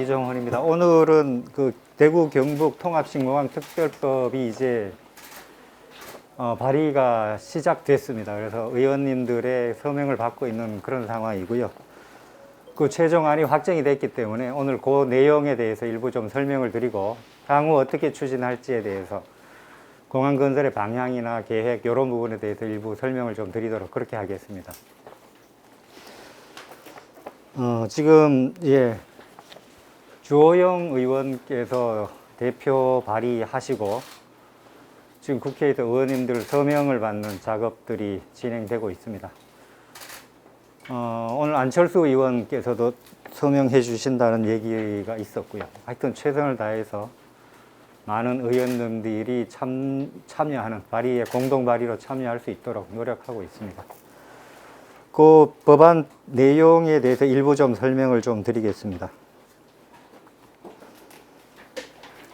이종헌입니다. 오늘은 그 대구 경북 통합신공항 특별법이 이제 발의가 시작됐습니다. 그래서 의원님들의 서명을 받고 있는 그런 상황이고요. 그 최종안이 확정이 됐기 때문에 오늘 그 내용에 대해서 일부 좀 설명을 드리고 향후 어떻게 추진할지에 대해서 공항 건설의 방향이나 계획 이런 부분에 대해서 일부 설명을 좀 드리도록 그렇게 하겠습니다. 지금 주호영 의원께서 대표 발의하시고 지금 국회에서 의원님들 서명을 받는 작업들이 진행되고 있습니다. 오늘 안철수 의원께서도 서명해 주신다는 얘기가 있었고요. 하여튼 최선을 다해서 많은 의원님들이 참여하는 발의에 공동 발의로 참여할 수 있도록 노력하고 있습니다. 그 법안 내용에 대해서 일부 좀 설명을 좀 드리겠습니다.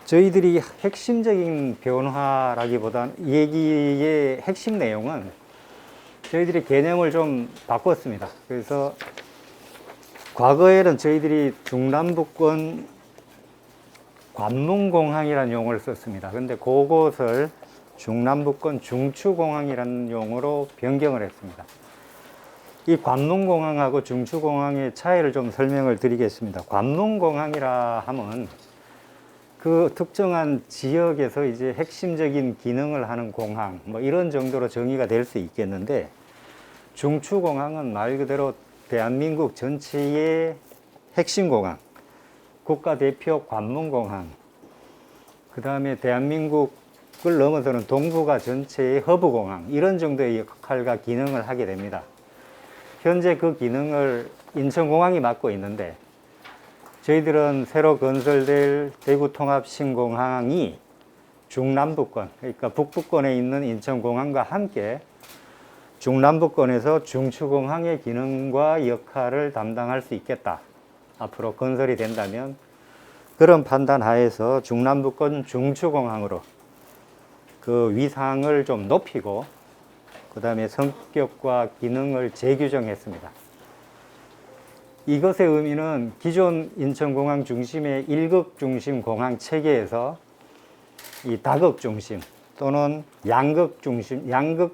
저희들이 핵심적인 변화라기보다는 얘기의 핵심 내용은 저희들이 개념을 좀 바꿨습니다. 그래서 과거에는 저희들이 중남부권 관문공항이라는 용어를 썼습니다. 근데 그것을 중남부권 중추공항이라는 용어로 변경을 했습니다. 이 관문공항하고 중추공항의 차이를 좀 설명을 드리겠습니다. 관문공항이라 하면 그 특정한 지역에서 이제 핵심적인 기능을 하는 공항, 뭐 이런 정도로 정의가 될 수 있겠는데, 중추공항은 말 그대로 대한민국 전체의 핵심 공항, 국가대표 관문공항, 그 다음에 대한민국을 넘어서는 동북아 전체의 허브공항, 이런 정도의 역할과 기능을 하게 됩니다. 현재 그 기능을 인천공항이 맡고 있는데, 저희들은 새로 건설될 대구통합신공항이 중남부권, 그러니까 북부권에 있는 인천공항과 함께 중남부권에서 중추공항의 기능과 역할을 담당할 수 있겠다. 앞으로 건설이 된다면 그런 판단 하에서 중남부권 중추공항으로 그 위상을 좀 높이고 그 다음에 성격과 기능을 재규정했습니다. 이것의 의미는 기존 인천공항 중심의 1극 중심 공항 체계에서 이 다극 중심 또는 양극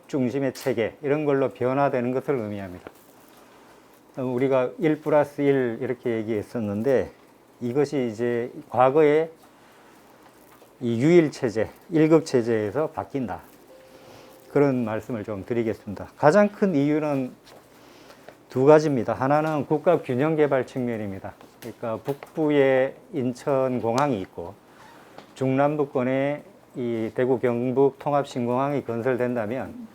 중심의 체계, 이런 걸로 변화되는 것을 의미합니다. 우리가 1+1 이렇게 얘기했었는데, 이것이 이제 과거에 이 유일체제, 1극 체제에서 바뀐다. 그런 말씀을 좀 드리겠습니다. 가장 큰 이유는 두 가지입니다. 하나는 국가 균형 개발 측면입니다. 그러니까 북부에 인천공항이 있고 중남부권에 이 대구 경북 통합신공항이 건설된다면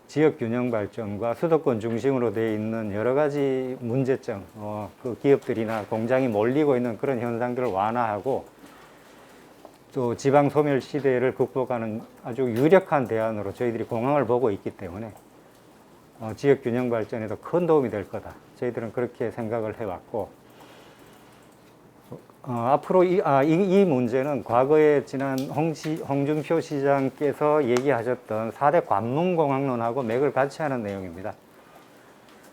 지역 균형 발전과 수도권 중심으로 되어 있는 여러 가지 문제점, 그 기업들이나 공장이 몰리고 있는 그런 현상들을 완화하고 또 지방 소멸 시대를 극복하는 아주 유력한 대안으로 저희들이 공항을 보고 있기 때문에 지역 균형 발전에도 큰 도움이 될 거다. 저희들은 그렇게 생각을 해왔고, 앞으로 이 문제는 과거에 지난 홍준표 시장께서 얘기하셨던 4대 관문공항론하고 맥을 같이 하는 내용입니다.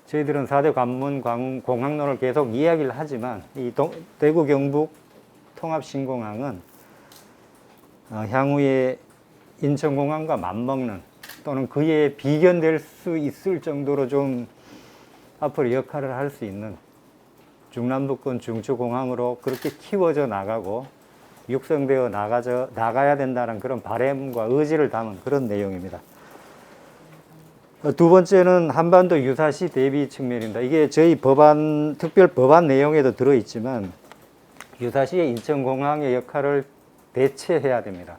저희들은 4대 관문공항론을 계속 이야기를 하지만 이 대구 경북 통합신공항은 향후에 인천공항과 맞먹는 또는 그에 비견될 수 있을 정도로 좀 앞으로 역할을 할 수 있는 중남부권 중추공항으로 그렇게 키워져 나가고 육성되어 나가야 된다는 그런 바람과 의지를 담은 그런 내용입니다. 두 번째는 한반도 유사시 대비 측면입니다. 이게 저희 특별 법안 내용에도 들어있지만 유사시의 인천공항의 역할을 대체해야 됩니다.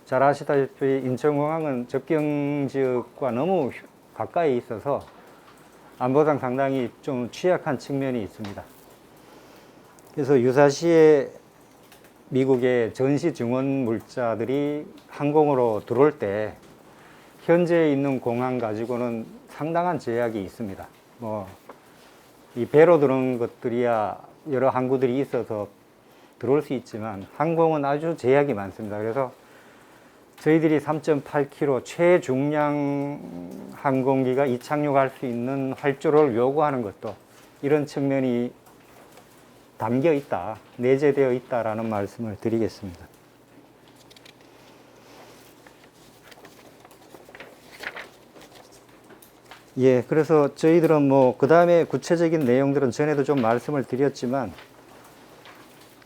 잘 아시다시피 인천공항은 접경지역과 너무 가까이 있어서 안보상 상당히 좀 취약한 측면이 있습니다. 그래서 유사시에 미국의 전시 증원 물자들이 항공으로 들어올 때 현재 있는 공항 가지고는 상당한 제약이 있습니다. 이 배로 들어온 것들이야 여러 항구들이 있어서 들어올 수 있지만 항공은 아주 제약이 많습니다. 그래서 저희들이 3.8kg 최중량 항공기가 이착륙할 수 있는 활주로를 요구하는 것도 이런 측면이 담겨 있다, 내재되어 있다라는 말씀을 드리겠습니다. 예, 그래서 저희들은 뭐 그 다음에 구체적인 내용들은 전에도 좀 말씀을 드렸지만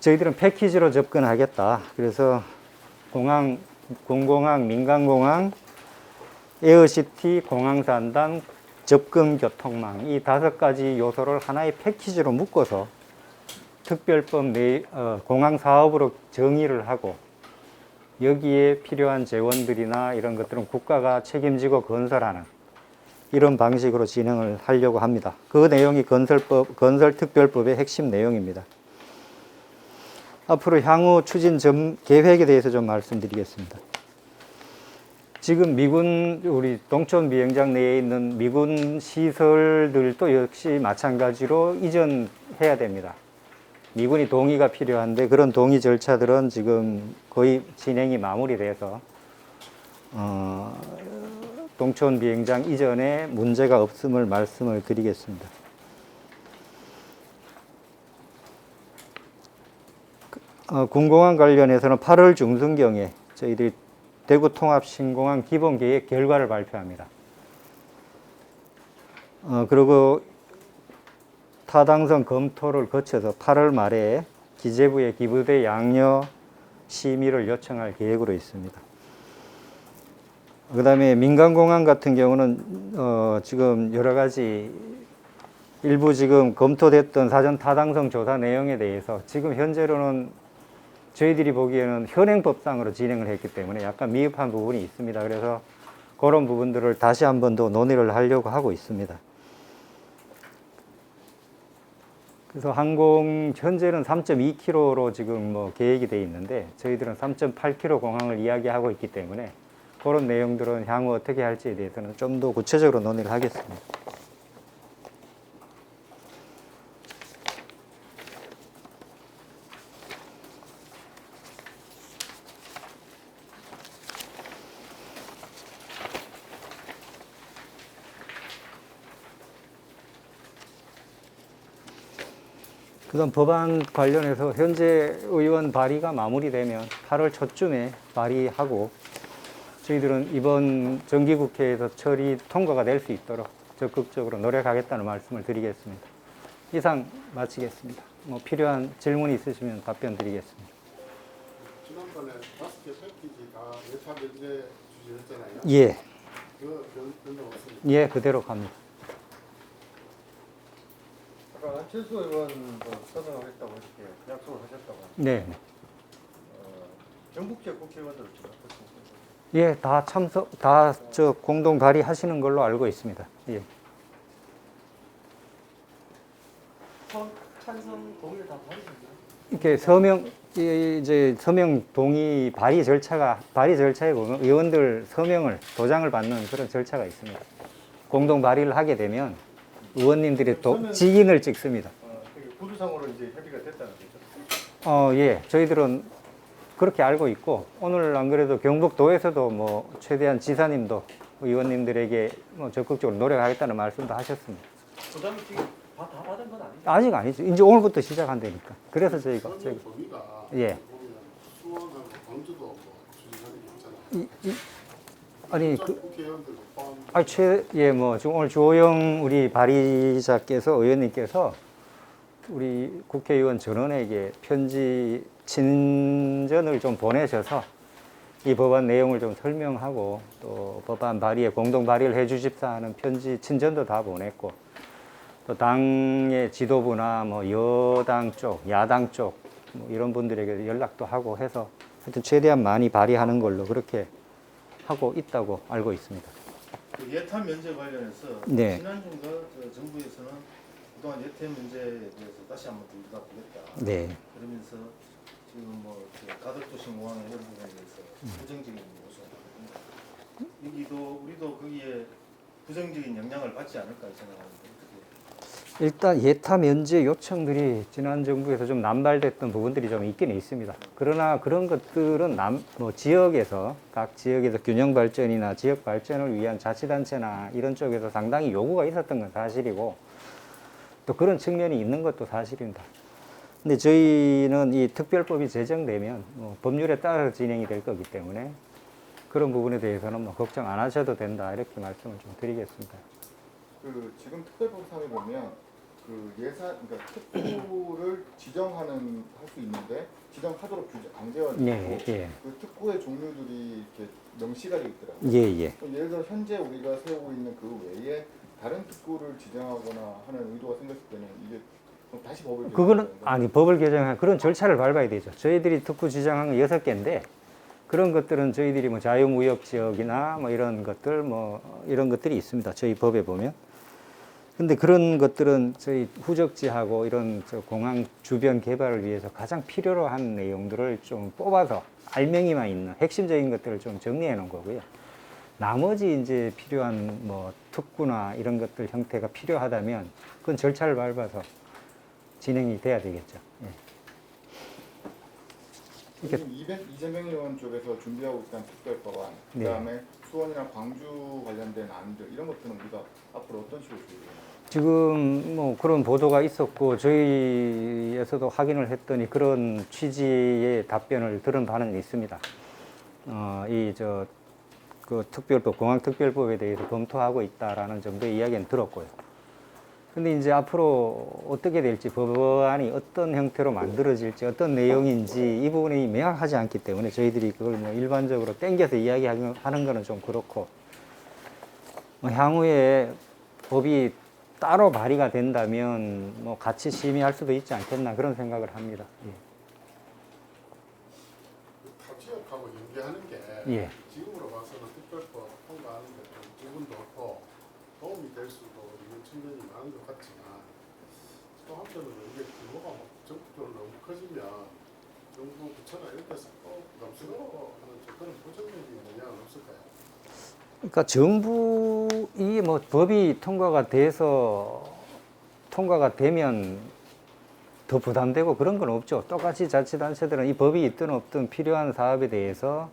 저희들은 패키지로 접근하겠다. 그래서 공항, 공공항, 민간공항, 에어시티, 공항산단, 접근교통망 이 5가지 요소를 하나의 패키지로 묶어서 특별법 내 공항 사업으로 정의를 하고 여기에 필요한 재원들이나 이런 것들은 국가가 책임지고 건설하는 이런 방식으로 진행을 하려고 합니다. 그 내용이 건설특별법의 핵심 내용입니다. 앞으로 향후 추진 계획에 대해서 좀 말씀드리겠습니다. 지금 미군 우리 동천 비행장 내에 있는 미군 시설들도 역시 마찬가지로 이전해야 됩니다. 미군이 동의가 필요한데 그런 동의 절차들은 지금 거의 진행이 마무리돼서 동천 비행장 이전에 문제가 없음을 말씀을 드리겠습니다. 군공항 관련해서는 8월 중순경에 저희들이 대구 통합 신공항 기본 계획 결과를 발표합니다. 그리고 타당성 검토를 거쳐서 8월 말에 기재부에 기부대 양여 심의를 요청할 계획으로 있습니다. 그 다음에 민간공항 같은 경우는 지금 여러 가지 일부 지금 검토됐던 사전 타당성 조사 내용에 대해서 지금 현재로는 저희들이 보기에는 현행법상으로 진행을 했기 때문에 약간 미흡한 부분이 있습니다. 그래서 그런 부분들을 다시 한 번 더 논의를 하려고 하고 있습니다. 그래서 항공 현재는 3.2km로 지금 뭐 계획이 되어 있는데 저희들은 3.8km 공항을 이야기하고 있기 때문에 그런 내용들은 향후 어떻게 할지에 대해서는 좀 더 구체적으로 논의를 하겠습니다. 그다음 법안 관련해서 현재 의원 발의가 마무리되면 8월 초쯤에 발의하고 저희들은 이번 정기국회에서 처리 통과가 될 수 있도록 적극적으로 노력하겠다는 말씀을 드리겠습니다. 이상 마치겠습니다. 뭐 필요한 질문이 있으시면 답변 드리겠습니다. 지난번에 5개 패키지가 예산 면제 주시했잖아요. 예. 그 변동 없습니다. 예, 그대로 갑니다. 아까 안철수 의원도 서명하겠다고 이렇게 약속을 하셨다고 하는데 네. 전국제 국회의원들 어떻습니까? 예, 다 저 공동 발의하시는 걸로 알고 있습니다. 예. 찬성 동의를 다 받으셨나요? 이렇게 이제 서명 동의 발의 절차에 보면 의원들 서명을 도장을 받는 그런 절차가 있습니다. 공동 발의를 하게 되면 의원님들이 직인을 찍습니다. 구두상으로 이제 협의가 됐다는 거죠? 예, 저희들은 그렇게 알고 있고 오늘 안 그래도 경북도에서도 뭐 최대한 지사님도 의원님들에게 뭐 적극적으로 노력하겠다는 말씀도 하셨습니다. 도장이 지금 다 받은 건 아니죠? 아직 아니죠. 이제 오늘부터 시작한다니까. 그래서 저희가 설명 범위가 예. 보면 수원하고 광주도 뭐 추진하는 게 있잖아요. 아니 국회의원들도 포함. 뭐 지금 오늘 주호영 우리 발의자께서 의원님께서 우리 국회의원 전원에게 편지 친전을 좀 보내셔서 이 법안 내용을 좀 설명하고 또 법안 발의에 공동 발의를 해주십사 하는 편지 친전도 다 보냈고 또 당의 지도부나 뭐 여당 쪽, 야당 쪽 뭐 이런 분들에게 연락도 하고 해서 하여튼 최대한 많이 발의하는 걸로 그렇게 하고 있다고 알고 있습니다. 그 예탄 면제 관련해서 네. 지난주인가 정부에서는 그동안 예탄 면제에 대해서 다시 한번 들여다보겠다. 네. 그러면서 지금 뭐 가덕도시 공항의 이런 부분에 대해서 부정적인 요소가 나거든요. 여기도 우리도 거기에 부정적인 영향을 받지 않을까 생각하는데. 일단 예타 면제 요청들이 지난 정부에서 좀 남발됐던 부분들이 좀 있긴 있습니다. 그러나 그런 것들은 지역에서 각 지역에서 균형 발전이나 지역 발전을 위한 자치단체나 이런 쪽에서 상당히 요구가 있었던 건 사실이고 또 그런 측면이 있는 것도 사실입니다. 근데 저희는 이 특별법이 제정되면 뭐 법률에 따라서 진행이 될 거기 때문에 그런 부분에 대해서는 뭐 걱정 안 하셔도 된다 이렇게 말씀을 좀 드리겠습니다. 그 지금 특별법상에 보면 그 그러니까 특구를 지정하는 할 수 있는데 지정하도록 강제가 되고 예, 예. 그 특구의 종류들이 이렇게 명시가 되어 있더라고요. 예, 예. 예를 들어 현재 우리가 세우고 있는 그 외에 다른 특구를 지정하거나 하는 의도가 생겼을 때는 이게 그럼 다시 법을 그거는 개정해야 되는 아니 법을 개정한 그런 절차를 밟아야 되죠. 저희들이 특구 지정한 건 6개인데 그런 것들은 저희들이 뭐 자유무역 지역이나 뭐 이런 것들 뭐 이런 것들이 있습니다. 저희 법에 보면. 근데 그런 것들은 저희 후적지하고 이런 저 공항 주변 개발을 위해서 가장 필요로 한 내용들을 좀 뽑아서 알맹이만 있는 핵심적인 것들을 좀 정리해 놓은 거고요. 나머지 이제 필요한 뭐 특구나 이런 것들 형태가 필요하다면 그건 절차를 밟아서 진행이 돼야 되겠죠. 예. 지금 이재명 의원 쪽에서 준비하고 있던 특별법안, 네. 그다음에 수원이나 광주 관련된 안들 이런 것들은 우리가 앞으로 어떤 식으로 준비해요? 지금 뭐 그런 보도가 있었고 저희에서도 확인을 했더니 그런 취지의 답변을 들은 바는 있습니다. 그 특별법, 공항특별법에 대해서 검토하고 있다라는 정도의 이야기는 들었고요. 근데 이제 앞으로 어떻게 될지 법안이 어떤 형태로 만들어질지 어떤 내용인지 이 부분이 명확하지 않기 때문에 저희들이 그걸 뭐 일반적으로 땡겨서 이야기하는 거는 좀 그렇고 뭐 향후에 법이 따로 발의가 된다면 뭐 같이 심의할 수도 있지 않겠나 그런 생각을 합니다. 타 지역하고 연계하는 게 예. 지금으로 봐서는 특별법 통과하는 데 좀 부분도 없고 도움이 될 수도 있는 측면이 많은 것 같지만 또 한편으로는 이게 규모가 막 전국적으로 너무 커지면 정부 부처나 이런 데서 또 부담스러워하는 그런 부정적인 영향은 없을까요? 그러니까 정부 이 뭐 법이 통과가 되면 더 부담되고 그런 건 없죠. 똑같이 자치단체들은 이 법이 있든 없든 필요한 사업에 대해서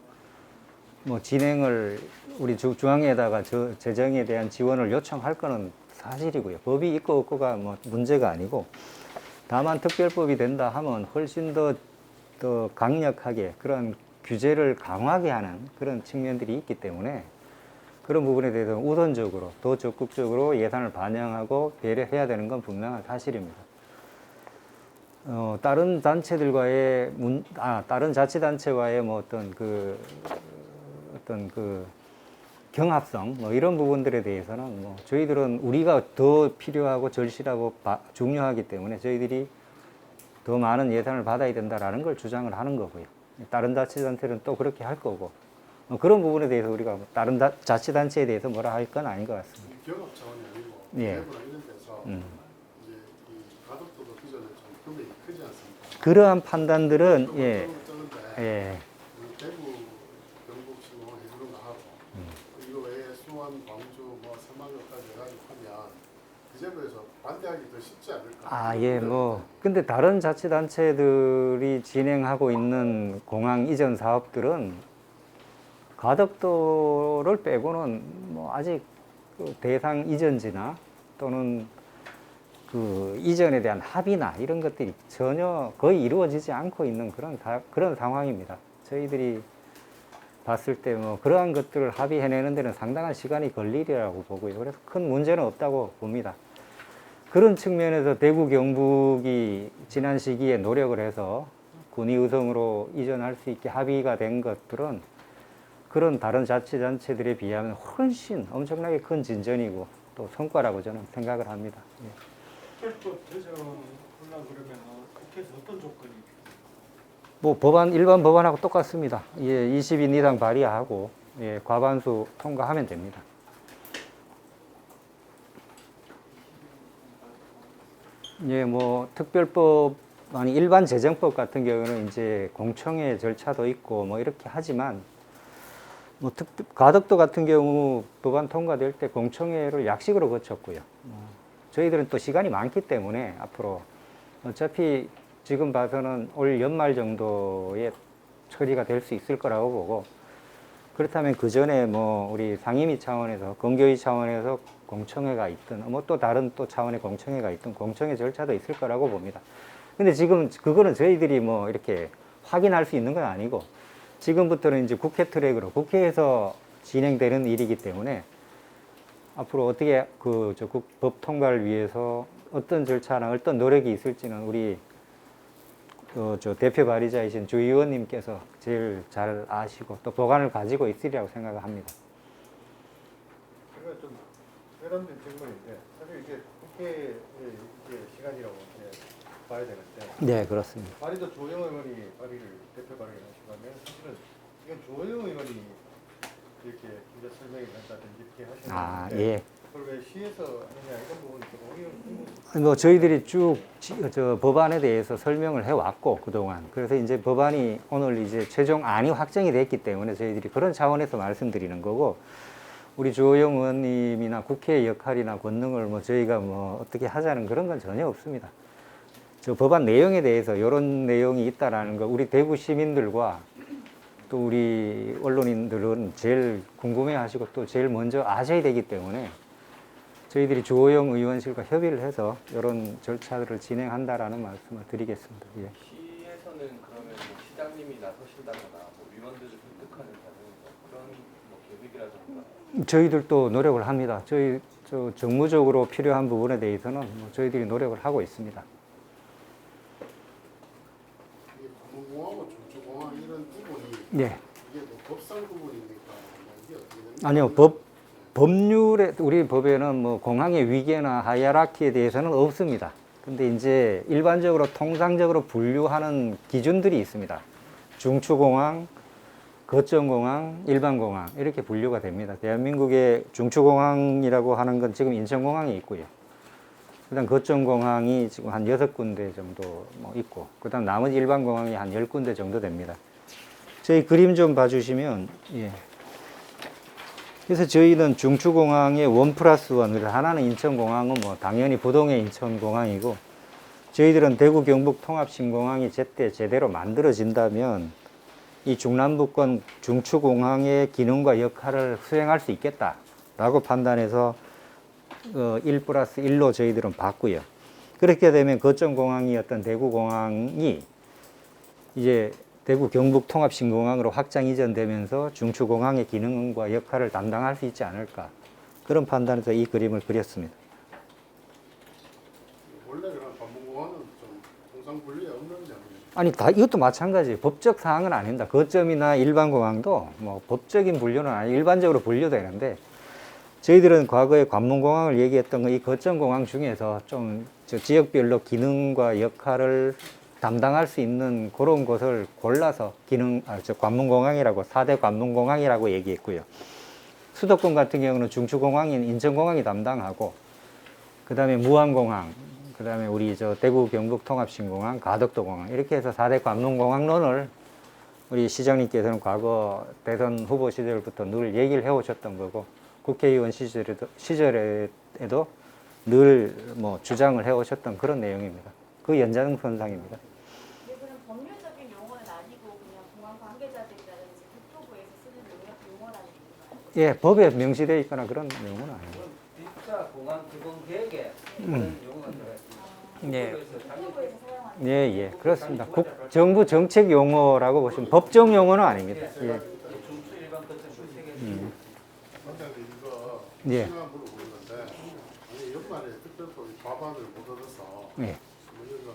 뭐 진행을 우리 중앙에다가 재정에 대한 지원을 요청할 거는 사실이고요. 법이 있고 없고가 뭐 문제가 아니고 다만 특별법이 된다 하면 훨씬 더 강력하게 그런 규제를 강화하게 하는 그런 측면들이 있기 때문에 그런 부분에 대해서 우선적으로 더 적극적으로 예산을 반영하고 배려해야 되는 건 분명한 사실입니다. 다른 단체들과의 다른 자치단체와의 뭐 어떤 그 경합성 뭐 이런 부분들에 대해서는 뭐 저희들은 우리가 더 필요하고 절실하고 중요하기 때문에 저희들이 더 많은 예산을 받아야 된다라는 걸 주장을 하는 거고요. 다른 자치단체는 또 그렇게 할 거고 그런 부분에 대해서 우리가 다른 자치단체에 대해서 뭐라 할 건 아닌 것 같습니다. 경업 차원이 아니고 예. 대부분 이런 데서 이제 이 가덕도도 기존에 좀 금액이 크지 않습니까? 그러한 판단들은 적은데 예. 대구 경북 신공항 해주는 거 하고 이거 외에 수원, 광주, 뭐 새마을까지 해가지고 하면 기재부에서 반대하기 더 쉽지 않을까? 예, 뭐 근데 다른 자치단체들이 진행하고 있는 공항 이전 사업들은 가덕도를 빼고는 뭐 아직 그 대상 이전지나 또는 그 이전에 대한 합의나 이런 것들이 전혀 거의 이루어지지 않고 있는 그런 상황입니다. 저희들이 봤을 때 뭐 그러한 것들을 합의해내는 데는 상당한 시간이 걸리리라고 보고요. 그래서 큰 문제는 없다고 봅니다. 그런 측면에서 대구 경북이 지난 시기에 노력을 해서 군의의성으로 이전할 수 있게 합의가 된 것들은 그런 다른 자치단체들에 비하면 훨씬 엄청나게 큰 진전이고 또 성과라고 저는 생각을 합니다. 특별법 제정을 하려고 그러면 국회에서 어떤 조건이 뭐 일반 법안하고 똑같습니다. 20인 이상 발의하고 과반수 통과하면 됩니다. 뭐 특별법 아니 일반 재정법 같은 경우는 이제 공청회 절차도 있고 뭐 이렇게 하지만 뭐 가덕도 같은 경우 법안 통과될 때 공청회를 약식으로 거쳤고요. 저희들은 또 시간이 많기 때문에 앞으로 어차피 지금 봐서는 올 연말 정도에 처리가 될 수 있을 거라고 보고 그렇다면 그 전에 뭐 우리 상임위 차원에서 검교위 차원에서 공청회가 있든 뭐 또 다른 또 차원의 공청회가 있든 공청회 절차도 있을 거라고 봅니다. 근데 지금 그거는 저희들이 뭐 이렇게 확인할 수 있는 건 아니고 지금부터는 이제 국회 트랙으로 국회에서 진행되는 일이기 때문에 앞으로 어떻게 법 통과를 위해서 어떤 절차나 어떤 노력이 있을지는 우리 대표 발의자이신 주 의원님께서 제일 잘 아시고 또 보관을 가지고 있으리라고 생각합니다. 그러면 좀 세련된 질문인데 사실 이게 국회의 이게 시간이라고 봐야 되는데 네, 그렇습니다. 발의도 조영 의원이 발의를 대표 발의를 하시면 사실은 이건 조영 의원이 이렇게 기자 설명을 한다든지 이렇게 하시는 아, 건데 예. 그걸 왜 시에서 하느냐 이런 부분이 좀 뭐 저희들이 쭉 법안에 대해서 설명을 해왔고 그동안 그래서 이제 법안이 오늘 이제 최종 안이 확정이 됐기 때문에 저희들이 그런 차원에서 말씀드리는 거고 우리 조영 의원님이나 국회의 역할이나 권능을 뭐 저희가 뭐 어떻게 하자는 그런 건 전혀 없습니다. 저 법안 내용에 대해서 이런 내용이 있다라는 거 우리 대구 시민들과 또 우리 언론인들은 제일 궁금해하시고 또 제일 먼저 아셔야 되기 때문에 저희들이 조호영 의원실과 협의를 해서 이런 절차를 진행한다라는 말씀을 드리겠습니다. 예. 시에서는 그러면 뭐 시장님이 나서신다거나 뭐 위원들을 설득하는 그런 뭐 계획이라든가 저희들도 노력을 합니다. 저희 정무적으로 필요한 부분에 대해서는 뭐 저희들이 노력을 하고 있습니다. 이게 관문공하고 중추공항 이런 부분이 네. 이게 뭐 법상 부분입니까? 이게 어떻게 됩니까? 아니요, 법률에 우리 법에는 뭐 공항의 위계나 하이라키에 대해서는 없습니다. 근데 이제 일반적으로 통상적으로 분류하는 기준들이 있습니다. 중추공항, 거점공항, 일반공항 이렇게 분류가 됩니다. 대한민국의 중추공항이라고 하는 건 지금 인천공항이 있고요. 그다음 거점공항이 지금 한 6군데 정도 뭐 있고 그다음 나머지 일반공항이 한 10군데 정도 됩니다. 저희 그림 좀 봐주시면 예. 그래서 저희는 중추공항의 1+1, 그래서 하나는 인천공항은 뭐 당연히 부동의 인천공항이고 저희들은 대구 경북 통합신공항이 제때 제대로 만들어진다면 이 중남부권 중추공항의 기능과 역할을 수행할 수 있겠다라고 판단해서 1+1로 저희들은 봤고요. 그렇게 되면 거점공항이었던 대구공항이 이제 대구 경북 통합신공항으로 확장 이전되면서 중추공항의 기능과 역할을 담당할 수 있지 않을까 그런 판단에서 이 그림을 그렸습니다. 원래 그런 관문공항은 좀 통상 분리에 없는 장면이에요. 아니 다 이것도 마찬가지예요. 법적 사항은 아닙니다. 거점이나 일반공항도 뭐 법적인 분류는 아니고 일반적으로 분류되는데 저희들은 과거에 관문공항을 얘기했던 거 이 거점공항 중에서 좀 지역별로 기능과 역할을 담당할 수 있는 그런 곳을 골라서 관문공항이라고 4대 관문공항이라고 얘기했고요. 수도권 같은 경우는 중추공항인 인천공항이 담당하고 그 다음에 무안공항, 그 다음에 우리 대구 경북 통합신공항, 가덕도공항 이렇게 해서 4대 관문공항론을 우리 시장님께서는 과거 대선 후보 시절부터 늘 얘기를 해오셨던 거고 국회의원 시절에도 늘 뭐 주장을 해오셨던 그런 내용입니다. 그 연장선상입니다. 그럼 법률적인 용어는 아니고 그냥 공항 관계자들이라든지 국토부에서 쓰는 용어라는 건가요? 예, 법에 명시되어 있거나 그런 내용은 아니에요. 진짜 공항 기본 계획에 그런 용어가 들어있습니다. 예. 국토부에서 사용하는 예, 예, 그렇습니다. 정부 정책 용어라고 보시면 법정 용어는 아닙니다. 예. 중추 일반 거점 세개 원장님 이거 예. 시간 물어보는 건데 아니 연말에 특별법 과반을 못 얻어서 예. 우리가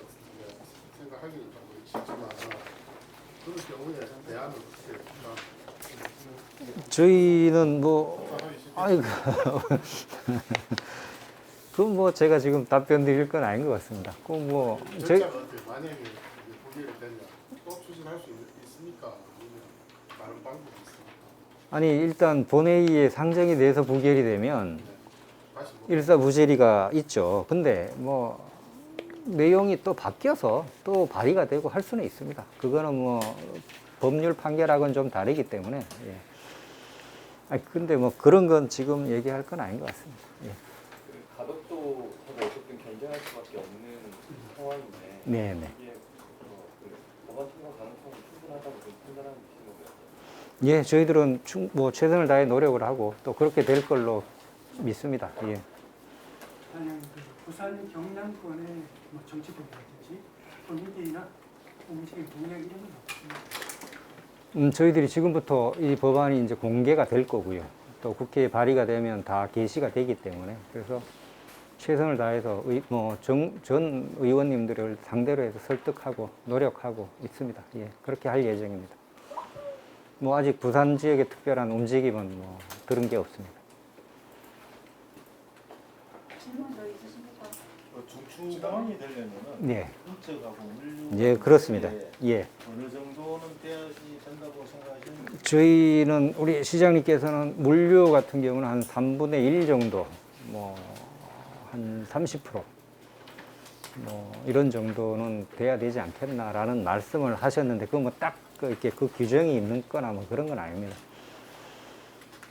생각하기는 좀 그렇지만 그런 경우에 대안은 어떻게 될까? 저희는 뭐, 하기 쉽지 아이고. 그건 뭐 제가 지금 답변 드릴 건 아닌 것 같습니다. 절차가 어떻게 만약에 이게 부결이 되면 또 추진할 수 있습니까? 아니면 다른 방법이 있습니까? 아니, 일단 본회의에 상정이 돼서 부결이 되면 다시 뭐 일사부재리가 있죠. 근데 뭐, 내용이 또 바뀌어서 또 발의가 되고 할 수는 있습니다. 그거는 뭐, 법률 판결하고는 좀 다르기 때문에. 예. 아니, 근데 뭐 그런 건 지금 얘기할 건 아닌 것 같습니다. 예. 그 가덕도하고 어쨌든 경쟁할 수밖에 없는 상황인데 네네. 이게 그 법안 통과 가능성이 충분하다고 좀 판단하고 계신 거고요. 예, 저희들은 뭐 최선을 다해 노력을 하고 또 그렇게 될 걸로 믿습니다. 예. 만약 그 부산 경남권의 뭐 정치법이라든지 거미들이나 움직임 동력 이런 건 없습니다. 저희들이 지금부터 이 법안이 이제 공개가 될 거고요. 또 국회에 발의가 되면 다 게시가 되기 때문에 그래서 최선을 다해서 전 의원님들을 상대로 해서 설득하고 노력하고 있습니다. 예, 그렇게 할 예정입니다. 뭐 아직 부산 지역의 특별한 움직임은 뭐 들은 게 없습니다. 질문 더 있으십니까? 중추공항이 되려면은 네, 인적하고 물류 예, 그렇습니다. 예. 어느 정도는 돼야지 된다고 생각하시는지. 저희는 우리 시장님께서는 물류 같은 경우는 한 3분의 1 정도, 뭐 한 30%, 뭐 이런 정도는 돼야 되지 않겠나라는 말씀을 하셨는데 그건 뭐 딱 이렇게 그 규정이 있는 거나 뭐 그런 건 아닙니다.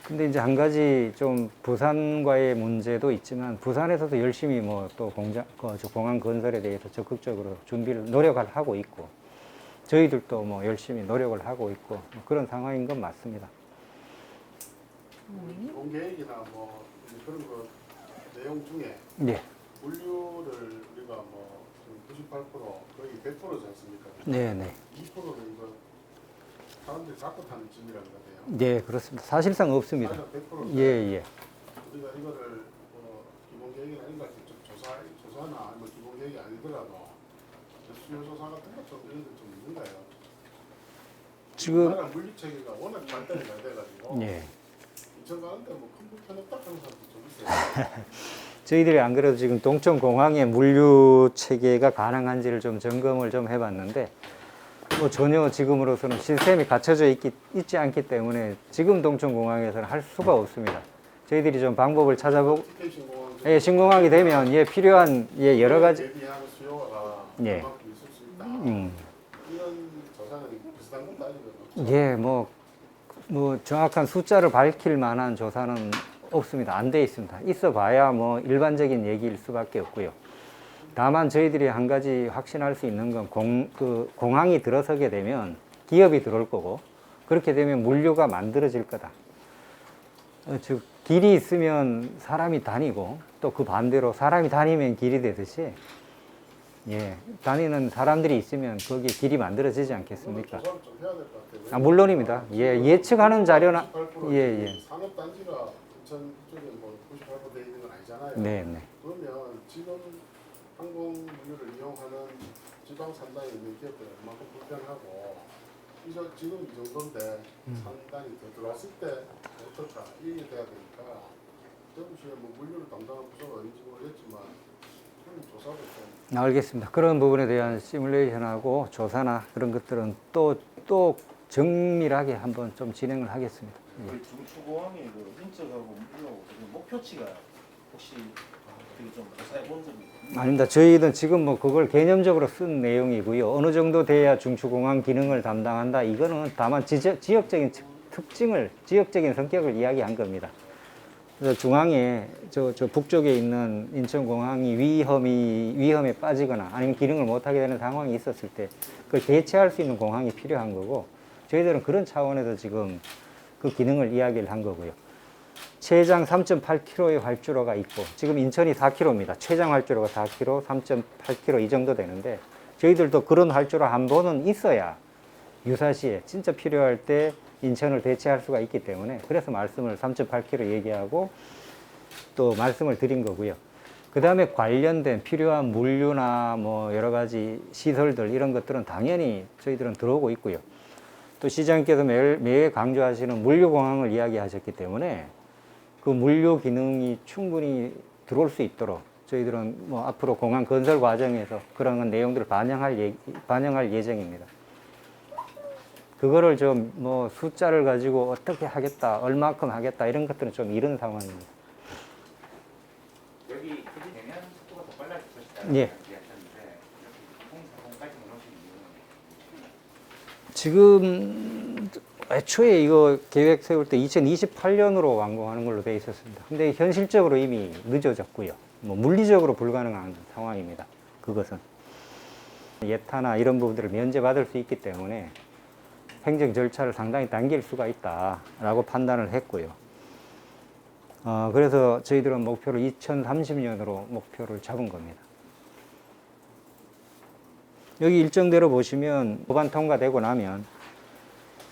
근데 이제 한 가지 좀 부산과의 문제도 있지만 부산에서도 열심히 뭐 또 공항 건설에 대해서 적극적으로 노력을 하고 있고 저희들도 뭐 열심히 노력을 하고 있고 뭐 그런 상황인 건 맞습니다. 기본 계획이나 뭐 그런 거 내용 중에 네, 물류를 우리가 뭐 지금 98% 거의 100%지 않습니까? 네, 네, 2%는 이거 사람들이 갖고 타는 짐이라는 거예요. 네, 그렇습니다. 사실상 없습니다. 100%. 예, 예. 우리가 이거를 뭐 기본 계획이나 이런 것좀 조사나 아니면 기본 계획이 아니더라도 수요 조사 같은 것좀 이런 게 좀 있는가요? 지금 나라 물류 체계가 워낙 발달이 잘 돼가지고 예. 인천 가는데 뭐 큰 불편 없다 하는 사람도 좀 있어요. 저희들이 안 그래도 지금 동천공항의 물류 체계가 가능한지를 좀 점검을 좀 해봤는데 뭐 전혀 지금으로서는 시스템이 갖춰져 있지 않기 때문에 지금 동천공항에서는 할 수가 없습니다. 저희들이 좀 방법을 찾아보고 TK 신공항 예, 신공항이 되면 예, 필요한 예, 여러 가지 대비하는 수요가 예. 그만큼 있을 수 있다. 이런 조사는 비슷한 건 따지면 예, 뭐 정확한 숫자를 밝힐 만한 조사는 없습니다. 안 돼 있습니다. 있어 봐야 뭐 일반적인 얘기일 수밖에 없고요. 다만 저희들이 한 가지 확신할 수 있는 건 공항이 들어서게 되면 기업이 들어올 거고 그렇게 되면 물류가 만들어질 거다. 즉 길이 있으면 사람이 다니고 또 그 반대로 사람이 다니면 길이 되듯이 예, 다니는 사람들이 있으면 거기에 길이 만들어지지 않겠습니까? 조사를 좀 해야 될 것 같아요. 아, 물론입니다. 예, 예측하는 자료나 98% 예, 예. 산업 단지가 인천 쪽에 뭐 98%돼 있는 건 아니잖아요. 네, 네. 그러면 지금 항공 물류를 이용하는 지방 산단에 있는 기업들은 그만큼 불편하고 지금 이 정도인데 산단이 더 들어왔을 때 어떨까 이게 돼야 되니까 정부시에 뭐 물류를 담당하는 부서가 어딘지 모르겠지만 그런 조사를 좀 알겠습니다. 그런 부분에 대한 시뮬레이션하고 조사나 그런 것들은 또 정밀하게 한번 좀 진행을 하겠습니다. 예. 그 중추공항의 그 인적하고 물류하고 그 목표치가 혹시 어떻게 좀 조사해 본 적이 있나요? 아닙니다. 저희는 지금 뭐 그걸 개념적으로 쓴 내용이고요. 어느 정도 돼야 중추공항 기능을 담당한다. 이거는 다만 지역적인 특징을, 지역적인 성격을 이야기한 겁니다. 그래서 중앙에 저 북쪽에 있는 인천공항이 위험에 빠지거나 아니면 기능을 못하게 되는 상황이 있었을 때 그걸 대체할 수 있는 공항이 필요한 거고 저희들은 그런 차원에서 지금 그 기능을 이야기를 한 거고요. 최장 3.8km의 활주로가 있고 지금 인천이 4km입니다. 최장 활주로가 4km, 3.8km 이 정도 되는데 저희들도 그런 활주로 한 번은 있어야 유사시에 진짜 필요할 때 인천을 대체할 수가 있기 때문에 그래서 말씀을 3.8km 얘기하고 또 말씀을 드린 거고요. 그 다음에 관련된 필요한 물류나 뭐 여러 가지 시설들 이런 것들은 당연히 저희들은 들어오고 있고요. 또 시장님께서 매일 강조하시는 물류공항을 이야기하셨기 때문에 그 물류 기능이 충분히 들어올 수 있도록 저희들은 뭐 앞으로 공항 건설 과정에서 그런 내용들을 반영할 예정입니다. 그거를 좀 뭐 숫자를 가지고 어떻게 하겠다, 얼마큼 하겠다 이런 것들은 좀 이른 상황입니다. 여기 되면 속도가 더 빨라질 것이다. 예. 이야기하셨는데 2040까지 넣으신 이유는 지금 애초에 이거 계획 세울 때 2028년으로 완공하는 걸로 돼 있었습니다. 근데 현실적으로 이미 늦어졌고요. 뭐 물리적으로 불가능한 상황입니다. 그것은 예타나 이런 부분들을 면제받을 수 있기 때문에 행정 절차를 상당히 당길 수가 있다라고 판단을 했고요. 그래서 저희들은 목표를 2030년으로 목표를 잡은 겁니다. 여기 일정대로 보시면 법안 통과되고 나면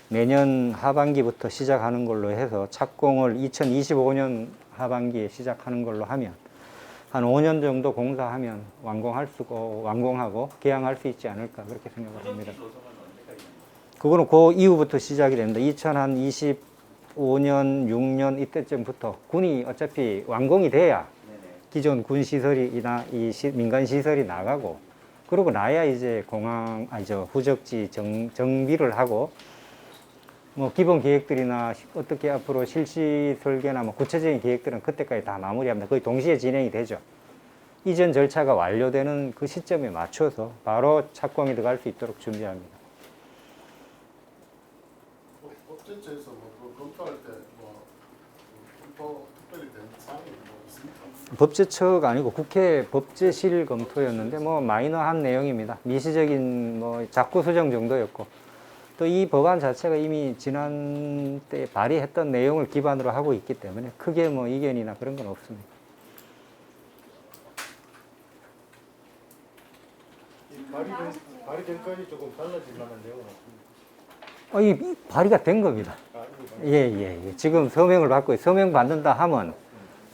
내년 하반기부터 시작하는 걸로 해서 착공을 2025년 하반기에 시작하는 걸로 하면 한 5년 정도 공사하면 완공하고 개항할 수 있지 않을까 그렇게 생각을 합니다. 그거는 그 이후부터 시작이 됩니다. 2025년, 6년 이때쯤부터 군이 어차피 완공이 돼야 기존 군 시설이나 이 민간 시설이 나가고 그러고 나야 이제 후적지 정비를 하고 뭐 기본 계획들이나 어떻게 앞으로 실시 설계나 뭐 구체적인 계획들은 그때까지 다 마무리합니다. 거의 동시에 진행이 되죠. 이전 절차가 완료되는 그 시점에 맞춰서 바로 착공이 들어갈 수 있도록 준비합니다. 법제처에서 뭐 검토할 때뭐 특별히 된 사항이 뭐 있습니까? 법제처가 아니고 국회 법제실 검토였는데 뭐 마이너한 내용입니다. 미시적인 뭐 작구 수정 정도였고 또 이 법안 자체가 이미 지난 때 발의했던 내용을 기반으로 하고 있기 때문에 크게 뭐 이견이나 그런 건 없습니다. 발의전까지 조금 달라질 만한 내용은 없습니다. 이 발의가 된 겁니다. 예. 지금 서명을 받고 서명 받는다 하면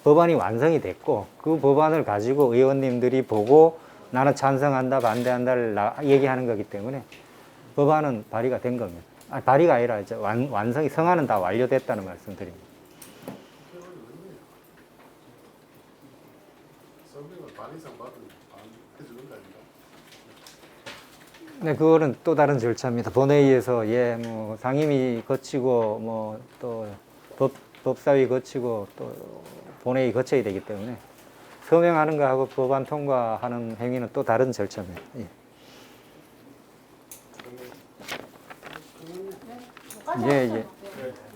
법안이 완성이 됐고 그 법안을 가지고 의원님들이 보고 나는 찬성한다 반대한다를 얘기하는 거기 때문에 법안은 발의가 된 겁니다. 발의가 아니라 이제 완성이 성안은 다 완료됐다는 말씀드립니다. 서명을 반 이상 받으면 반 해주는 거 아닌가? 네, 그거는 또 다른 절차입니다. 본회의에서 뭐 상임위 거치고 뭐 또 법사위 거치고 또 본회의 거쳐야 되기 때문에 서명하는 거하고 법안 통과하는 행위는 또 다른 절차입니다. 예. 네, 뭐까지 예. 하셨어요?